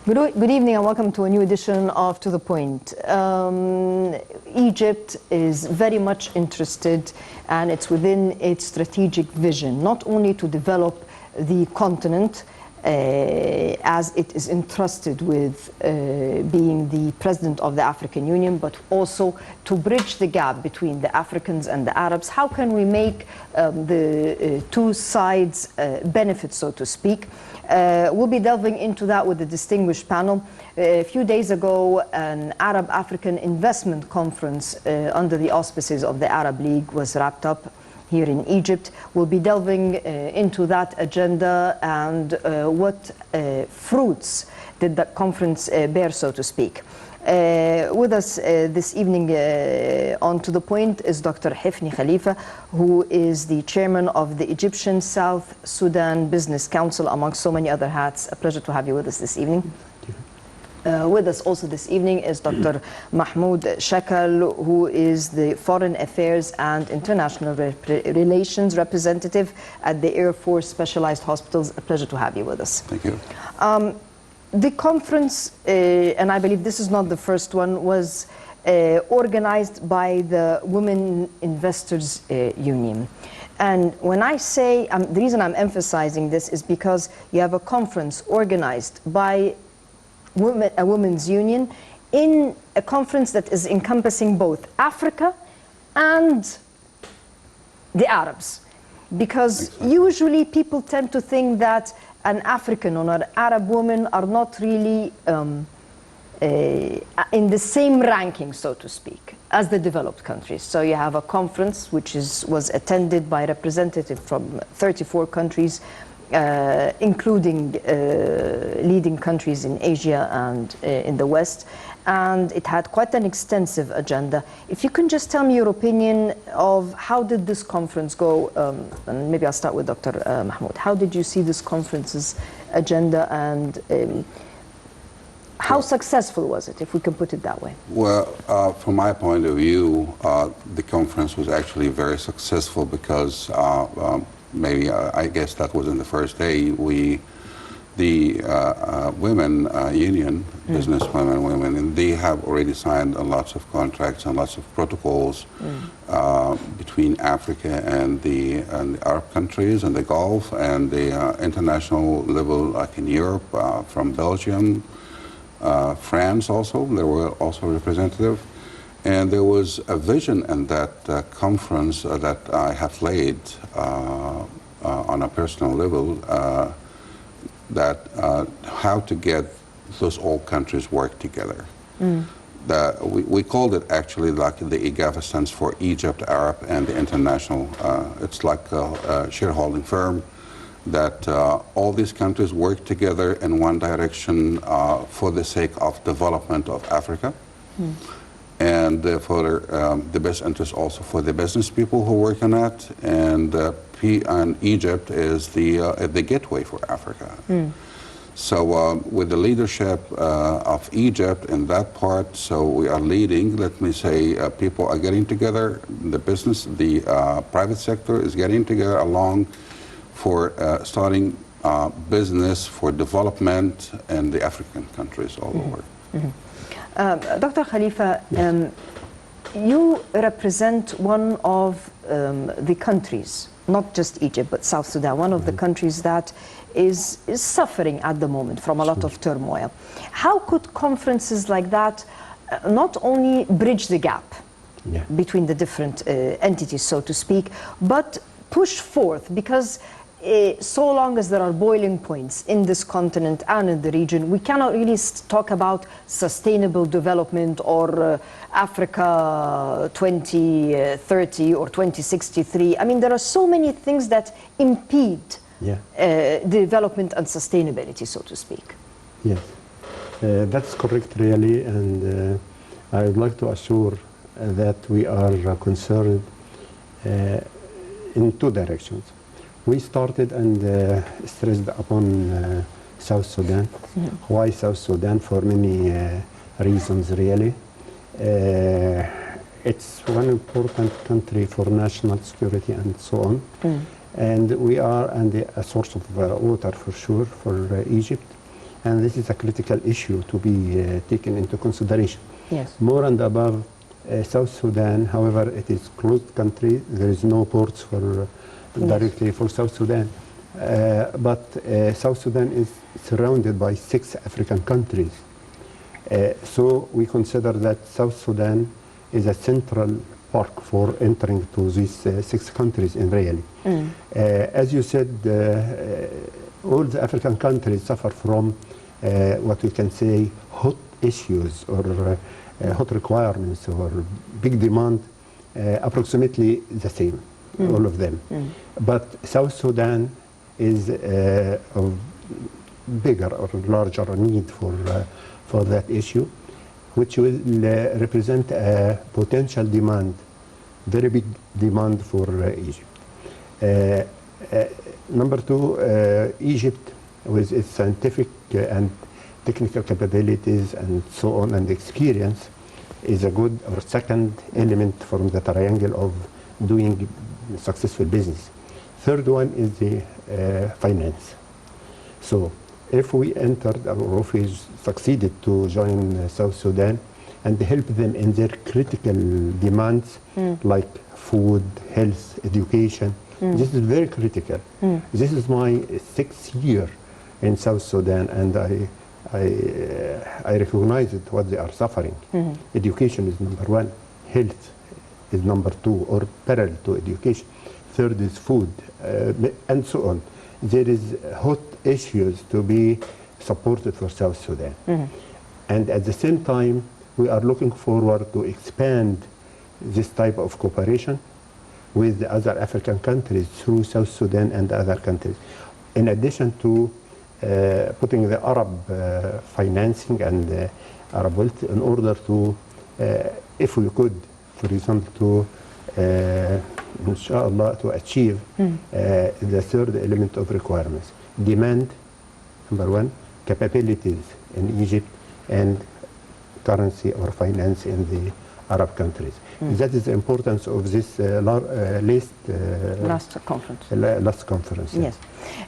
Good evening and welcome to a new edition of To The Point. Egypt is very much interested, and it's within its strategic vision, not only to develop the continent as it is entrusted with being the president of the African Union, but also to bridge the gap between the Africans and the Arabs. How can we make the two sides benefit, so to speak? We'll be delving into that with a distinguished panel. A few days ago, an Arab-African investment conference under the auspices of the Arab League was wrapped up here in Egypt. We'll be delving into that agenda and what fruits did that conference bear, so to speak. With us this evening on To The Point is Dr. Hefny Khalifa, who is the chairman of the Egyptian South Sudan Business Council, amongst so many other hats. A pleasure to have you with us this evening. With us also this evening is Dr. Mahmoud Shakal, who is the Foreign Affairs and International Relations representative at the Air Force Specialized Hospitals. A pleasure to have you with us. Thank you. The conference, and I believe this is not the first one, was organized by the Women Investors Union. And when I say, the reason I'm emphasizing this is because you have a conference organized by a women's union in a conference that is encompassing both Africa and the Arabs. Because usually people tend to think that an African or an Arab woman are not really in the same ranking, so to speak, as the developed countries. So you have a conference which was attended by representatives from 34 countries, including leading countries in Asia and in the West, and it had quite an extensive agenda. If you can just tell me your opinion of how did this conference go, and maybe I'll start with Dr. Mahmoud. How did you see this conference's agenda, and how successful was it, if we can put it that way? Well, from my point of view, the conference was actually very successful because maybe I guess that was in the first day. The women union, businesswomen, women, and they have already signed lots of contracts and lots of protocols between Africa and the Arab countries and the Gulf and the international level, like in Europe, from Belgium, France also. There were also representatives. And there was a vision in that conference that I have laid on a personal level, that how to get those all countries work together. We called it actually like the EGAFA stands for Egypt, Arab, and the International. It's like a shareholding firm that all these countries work together in one direction for the sake of development of Africa. And for the best interest also for the business people who work on that, and Egypt is the gateway for Africa. So with the leadership of Egypt in that part, so we are leading, let me say, people are getting together, the business, the private sector is getting together along for starting business for development in the African countries all over. Dr. Khalifa, you represent one of the countries, not just Egypt, but South Sudan, one of the countries that is suffering at the moment from a lot of turmoil. How could conferences like that not only bridge the gap between the different entities, so to speak, but push forth? Because so long as there are boiling points in this continent and in the region, we cannot really talk about sustainable development or Africa 2030 or 2063. I mean, there are so many things that impede development and sustainability, so to speak. Yes, that's correct, really, and I would like to assure that we are concerned in two directions. We started and stressed upon South Sudan. Why South Sudan? For many reasons, really. It's one important country for national security and so on. And we are a source of water for sure for Egypt. and this is a critical issue to be taken into consideration. Yes. More and above South Sudan, however, it is closed country. There is no ports for directly for South Sudan. But South Sudan is surrounded by 6 African countries. So we consider that South Sudan is a central park for entering to these 6 countries in really. As you said, all the African countries suffer from what we can say hot issues or hot requirements or big demand, approximately the same, all of them. But South Sudan is of bigger or larger need for that issue, which will represent a potential demand, very big demand for Egypt. Number 2, Egypt, with its scientific and technical capabilities and so on and experience, is a good or second element from the triangle of doing successful business. Third one is the finance. So if we entered or if we succeeded to join South Sudan and help them in their critical demands like food, health, education, this is very critical. This is my 6th year in South Sudan, and I recognize it, what they are suffering. Education is number 1, health is number 2, or parallel to education. Third is food, and so on. There is hot issues to be supported for South Sudan. And at the same time, we are looking forward to expand this type of cooperation with the other African countries through South Sudan and other countries. In addition to putting the Arab financing and Arab wealth in order to, if we could, for example, inshallah, to achieve the third element of requirements. Demand, number 1, capabilities in Egypt, and currency or finance in the Arab countries. That is the importance of this last conference. Yes.